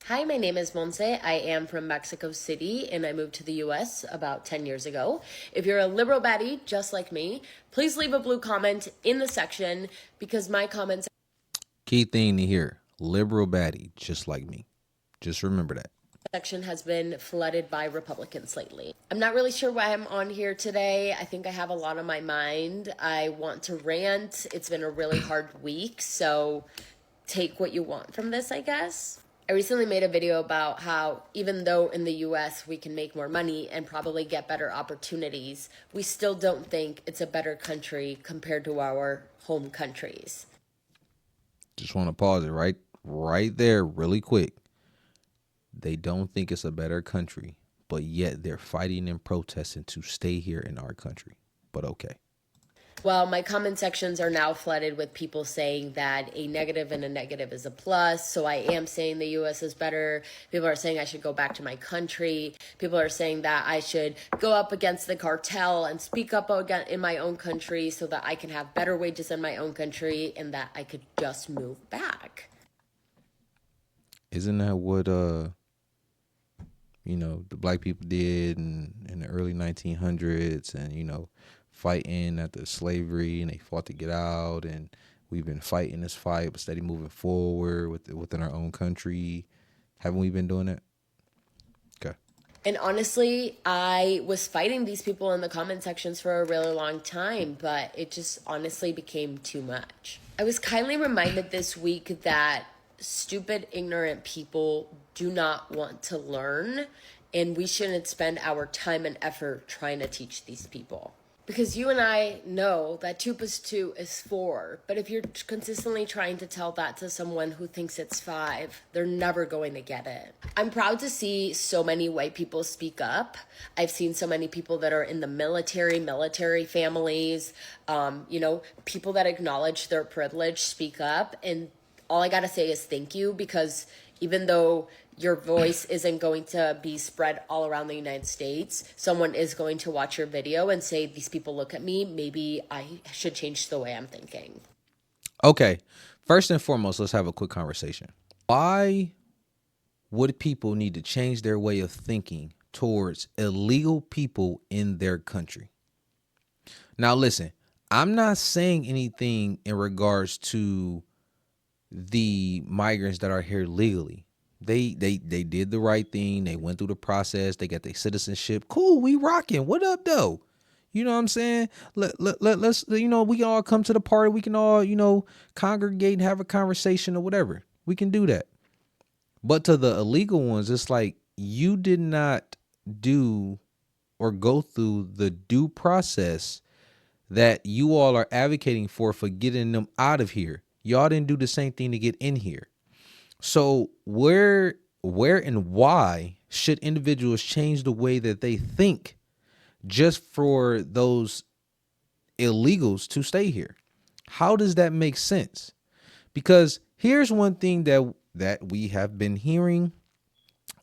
Hi, my name is Monse. I am from Mexico City and I moved to the US about 10 years ago. If you're a liberal baddie just like me, please leave a blue comment in the section because my comments Key thing to hear, liberal baddie, just like me. Just remember that. section has been flooded by Republicans lately. I'm not really sure why I'm on here today. I think I have a lot on my mind. I want to rant. It's been a really hard week, so take what you want from this, I guess. I recently made a video about how even though in the US we can make more money and probably get better opportunities, we still don't think it's a better country compared to our home countries. Just want to pause it right there really quick. They don't think it's a better country, but yet they're fighting and protesting to stay here in our country. But okay. Well, my comment sections are now flooded with people saying that a negative and a negative is a plus. So I am saying the US is better. People are saying I should go back to my country. People are saying that I should go up against the cartel and speak up again in my own country so that I can have better wages in my own country and that I could just move back. Isn't that what the black people did in the early 1900s, and fighting at the slavery, and they fought to get out, and we've been fighting this fight but steady moving forward within our own country. Haven't we been doing that? Okay. And honestly, I was fighting these people in the comment sections for a really long time, but it just honestly became too much. I was kindly reminded this week that stupid, ignorant people do not want to learn, and we shouldn't spend our time and effort trying to teach these people. Because you and I know that 2 plus 2 is 4. But if you're consistently trying to tell that to someone who thinks it's 5, they're never going to get it. I'm proud to see so many white people speak up. I've seen so many people that are in the military families, people that acknowledge their privilege speak up. And all I got to say is thank you, because even though your voice isn't going to be spread all around the United States, someone is going to watch your video and say, these people look at me, maybe I should change the way I'm thinking. Okay. First and foremost, let's have a quick conversation. Why would people need to change their way of thinking towards illegal people in their country? Now, listen, I'm not saying anything in regards to the migrants that are here legally. They did the right thing. They went through the process. They got their citizenship. Cool, we rocking. What up, though? You know what I'm saying? Let's we can all come to the party. We can all, congregate and have a conversation or whatever. We can do that. But to the illegal ones, it's like you did not do or go through the due process that you all are advocating for getting them out of here. Y'all didn't do the same thing to get in here. So where and why should individuals change the way that they think just for those illegals to stay here? How does that make sense? Because here's one thing that we have been hearing,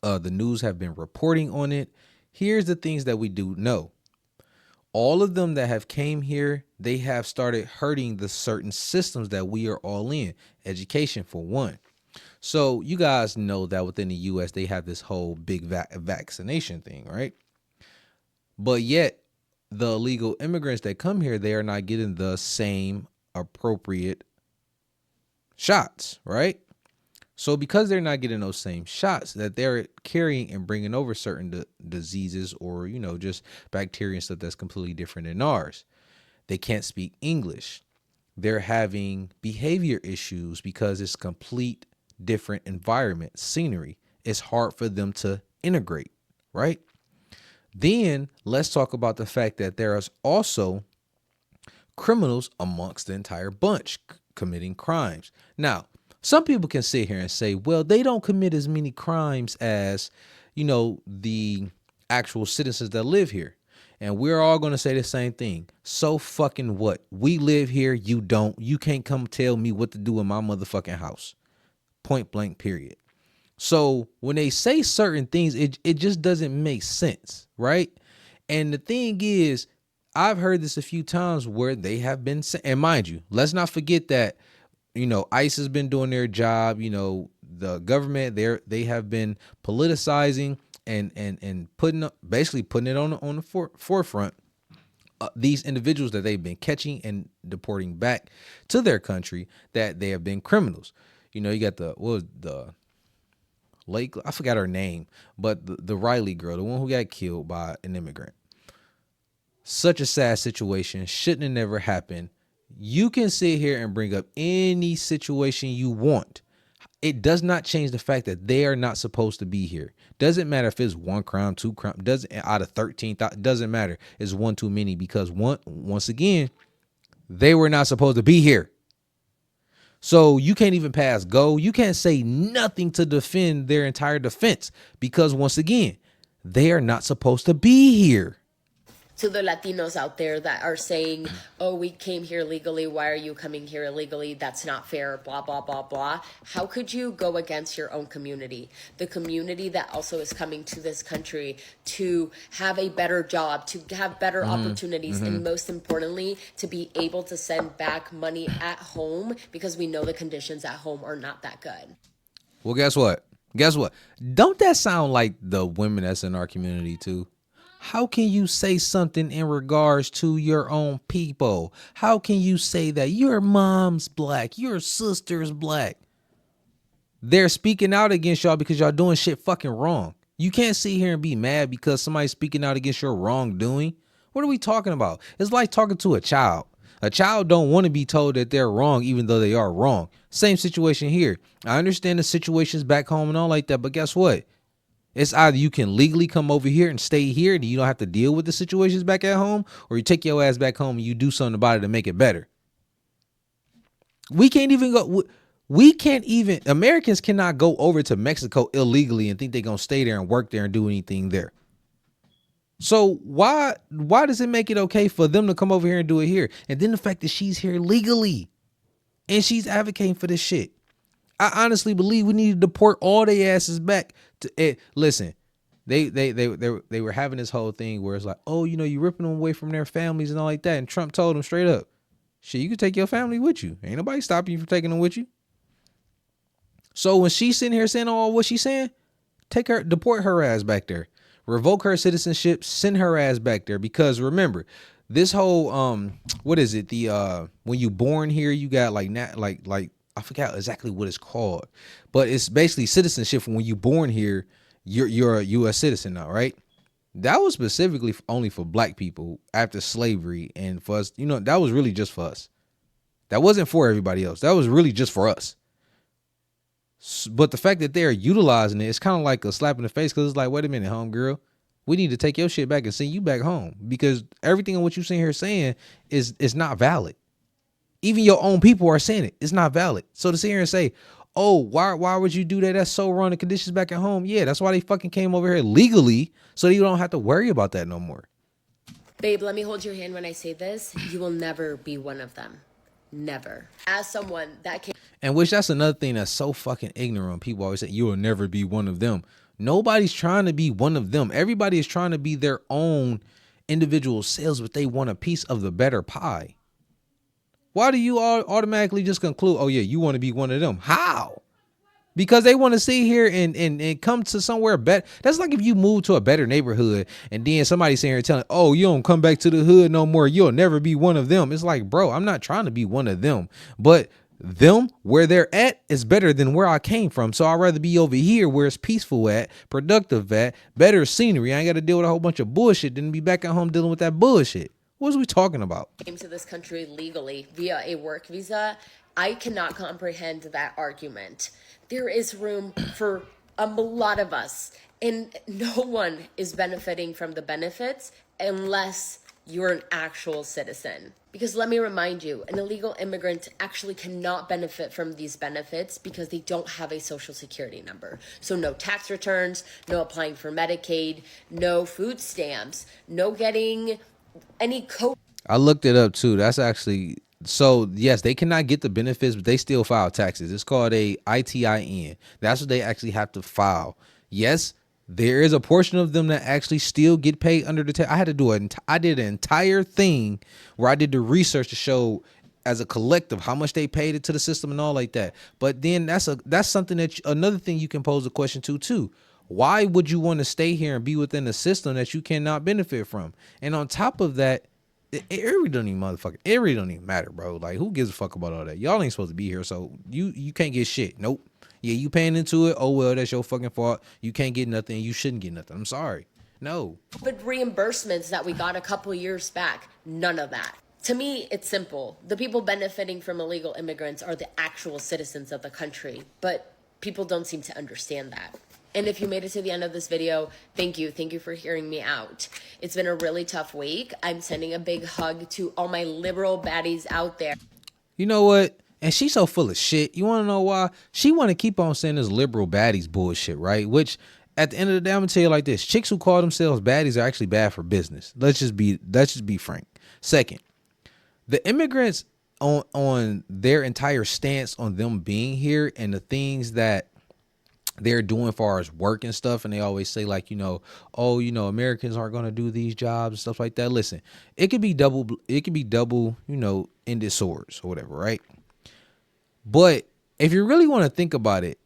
the news have been reporting on it. Here's the things that we do know. All of them that have came here, they have started hurting the certain systems that we are all in. Education, for one. So you guys know that within the U.S., they have this whole big vaccination thing, right? But yet, the illegal immigrants that come here, they are not getting the same appropriate shots, right? So because they're not getting those same shots, that they're carrying and bringing over certain diseases or, just bacteria and stuff that's completely different than ours. They can't speak English. They're having behavior issues because it's complete different environment, scenery. It's hard for them to integrate, right? Then let's talk about the fact that there is also criminals amongst the entire bunch committing crimes. Now, some people can sit here and say, well, they don't commit as many crimes as, the actual citizens that live here. And we're all going to say the same thing. So fucking what? We live here. You don't. You can't come tell me what to do in my motherfucking house. Point blank, period. So when they say certain things, it just doesn't make sense, right? And the thing is, I've heard this a few times where they have been, and mind you, let's not forget that, ICE has been doing their job. the government, they have been politicizing and basically putting it on the forefront. These individuals that they've been catching and deporting back to their country, that they have been criminals. You know, you got the Lake, I forgot her name, but the Riley girl, the one who got killed by an immigrant. Such a sad situation. Shouldn't have never happened. You can sit here and bring up any situation you want. It does not change the fact that they are not supposed to be here. Doesn't matter if it's 1 crime, 2 crime, doesn't, out of 13, doesn't matter. It's 1 too many, because once again, they were not supposed to be here. So you can't even pass go. You can't say nothing to defend their entire defense, because once again, they are not supposed to be here. To the Latinos out there that are saying, oh, we came here legally, why are you coming here illegally? That's not fair, blah, blah, blah, blah. How could you go against your own community? The community that also is coming to this country to have a better job, to have better opportunities, and most importantly, to be able to send back money at home, because we know the conditions at home are not that good. Well, guess what? Don't that sound like the women that's in our community too? How can you say something in regards to your own people? How can you say that your mom's black, your sister's black? They're speaking out against y'all because y'all doing shit fucking wrong. You can't sit here and be mad because somebody's speaking out against your wrongdoing. What are we talking about? It's like talking to a child. A child don't want to be told that they're wrong, even though they are wrong. Same situation here. I understand the situations back home and all like that, but guess what? It's either you can legally come over here and stay here and you don't have to deal with the situations back at home, or you take your ass back home and you do something about it to make it better. Americans cannot go over to Mexico illegally and think they're going to stay there and work there and do anything there. So why does it make it okay for them to come over here and do it here? And then the fact that she's here legally and she's advocating for this shit. I honestly believe we need to deport all their asses back to it. Listen, they were having this whole thing where it's like, oh, you know, you ripping them away from their families and all like that. And Trump told them straight up, shit, you can take your family with you. Ain't nobody stopping you from taking them with you. So when she's sitting here saying all what she's saying, deport her ass back there, revoke her citizenship, send her ass back there. Because remember, this whole what is it? The when you born here, you got like I forgot exactly what it's called, but it's basically citizenship. When you born here, you're a U.S. citizen now, right? That was specifically only for black people after slavery, and for us, you know, that was really just for us. That wasn't for everybody else. That was really just for us. But the fact that they're utilizing it, it's kind of like a slap in the face, because it's like, wait a minute, homegirl, we need to take your shit back and send you back home, because everything on what you're sitting here saying is not valid. Even your own people are saying it. It's not valid. So to sit here and say, oh, why would you do that? That's so wrong. The conditions back at home. Yeah, that's why they fucking came over here legally, so you don't have to worry about that no more. Babe, let me hold your hand when I say this. You will never be one of them. Never. As someone that can. And which that's another thing that's so fucking ignorant. People always say, you will never be one of them. Nobody's trying to be one of them. Everybody is trying to be their own individual selves, but they want a piece of the better pie. Why do you all automatically just conclude, oh, yeah, you want to be one of them? How? Because they want to sit here and come to somewhere better. That's like if you move to a better neighborhood and then somebody sitting here telling, oh, you don't come back to the hood no more. You'll never be one of them. It's like, bro, I'm not trying to be one of them. But them, where they're at, is better than where I came from. So I'd rather be over here where it's peaceful at, productive at, better scenery. I ain't got to deal with a whole bunch of bullshit than be back at home dealing with that bullshit. What was we talking about? Came to this country legally via a work visa. I cannot comprehend that argument. There is room for a lot of us, and no one is benefiting from the benefits unless you're an actual citizen. Because let me remind you, an illegal immigrant actually cannot benefit from these benefits because they don't have a social security number. So no tax returns, no applying for Medicaid, no food stamps, no getting any I looked it up too. That's actually, so yes, they cannot get the benefits, but they still file taxes. It's called a ITIN. That's what they actually have to file. Yes, there is a portion of them that actually still get paid under the tax. I did an entire thing where I did the research to show as a collective, how much they paid it to the system and all like that. But then that's something that another thing you can pose a question to too. Why would you want to stay here and be within a system that you cannot benefit from? And on top of that, it really don't even it really don't even matter, bro. Like, who gives a fuck about all that? Y'all ain't supposed to be here, so you can't get shit. Nope. Yeah, you paying into it. Oh well, that's your fucking fault. You can't get nothing. You shouldn't get nothing. I'm sorry. No. But reimbursements that we got a couple years back, none of that. To me, it's simple. The people benefiting from illegal immigrants are the actual citizens of the country, but people don't seem to understand that. And if you made it to the end of this video, thank you. Thank you for hearing me out. It's been a really tough week. I'm sending a big hug to all my liberal baddies out there. You know what? And she's so full of shit. You want to know why? She want to keep on saying this liberal baddies bullshit, right? Which, at the end of the day, I'm gonna tell you like this: chicks who call themselves baddies are actually bad for business. Let's just be frank. Second, the immigrants on their entire stance on them being here and the things that they're doing as far as work and stuff, and they always say like, oh, Americans aren't going to do these jobs and stuff like that. Listen, it could be double, ended swords or whatever, right? But if you really want to think about it,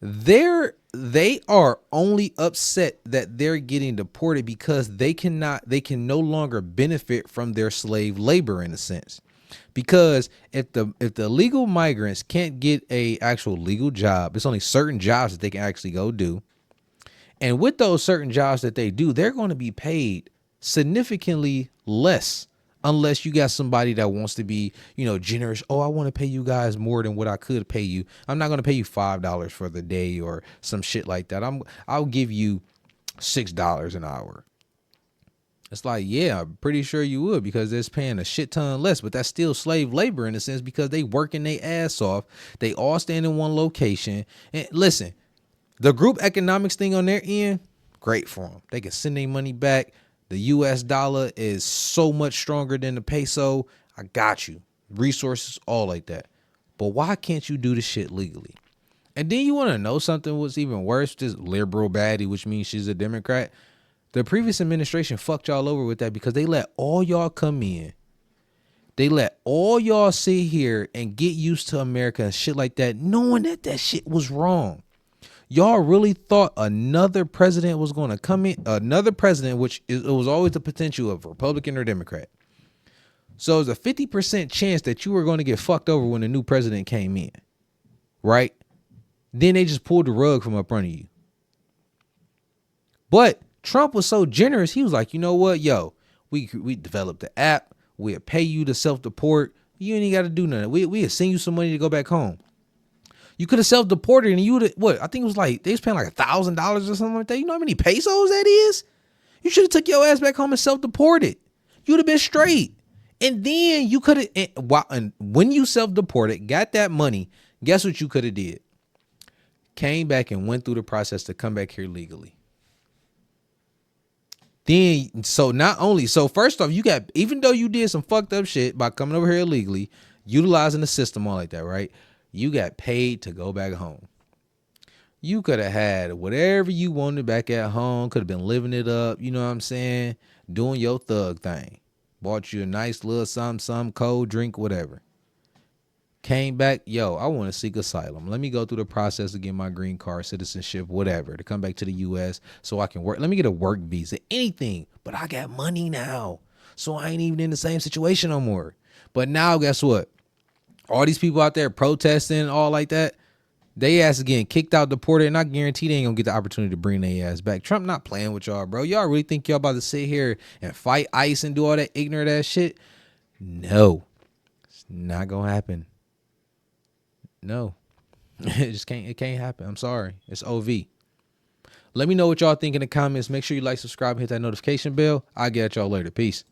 they are only upset that they're getting deported because they can no longer benefit from their slave labor in a sense. Because if the legal migrants can't get a actual legal job, it's only certain jobs that they can actually go do. And with those certain jobs that they do, they're going to be paid significantly less unless you got somebody that wants to be, generous. Oh, I want to pay you guys more than what I could pay you. I'm not going to pay you $5 for the day or some shit like that. I'll give you $6 an hour. It's like, yeah, I'm pretty sure you would, because they're paying a shit ton less, but that's still slave labor in a sense because they working their ass off. They all stand in one location. And listen, the group economics thing on their end, great for them. They can send their money back. The US dollar is so much stronger than the peso. I got you. Resources, all like that. But why can't you do the shit legally? And then you want to know something what's even worse, this liberal baddie, which means she's a Democrat. The previous administration fucked y'all over with that because they let all y'all come in. They let all y'all sit here and get used to America and shit like that, knowing that that shit was wrong. Y'all really thought another president was going to come in, another president, which it was always the potential of Republican or Democrat. So there's a 50% chance that you were going to get fucked over when the new president came in, right? Then they just pulled the rug from up under you. But Trump was so generous. He was like, you know what? Yo, we developed the app. We'll pay you to self-deport. You ain't got to do nothing. We'll send you some money to go back home. You could have self-deported and you would have, what? I think it was like, they was paying like $1,000 or something like that. You know how many pesos that is? You should have took your ass back home and self-deported. You would have been straight. And then you could have, and when you self-deported, got that money, guess what you could have did? Came back and went through the process to come back here legally. Then, so first off, you got, even though you did some fucked up shit by coming over here illegally, utilizing the system all like that, right? You got paid to go back home. You could have had whatever you wanted back at home, could have been living it up, you know what I'm saying? Doing your thug thing. Bought you a nice little something, cold drink, whatever. Came back, yo, I want to seek asylum. Let me go through the process to get my green card, citizenship, whatever, to come back to the U.S. so I can work. Let me get a work visa, anything. But I got money now, so I ain't even in the same situation no more. But now, guess what? All these people out there protesting, all like that, they ass is getting kicked out, deported, and I guarantee they ain't gonna get the opportunity to bring their ass back. Trump not playing with y'all, bro. Y'all really think y'all about to sit here and fight ICE and do all that ignorant ass shit? No, it's not gonna happen. No, it can't happen. I'm sorry. It's OV. Let me know what y'all think in the comments. Make sure you like, subscribe, and hit that notification bell. I'll get at y'all later. Peace.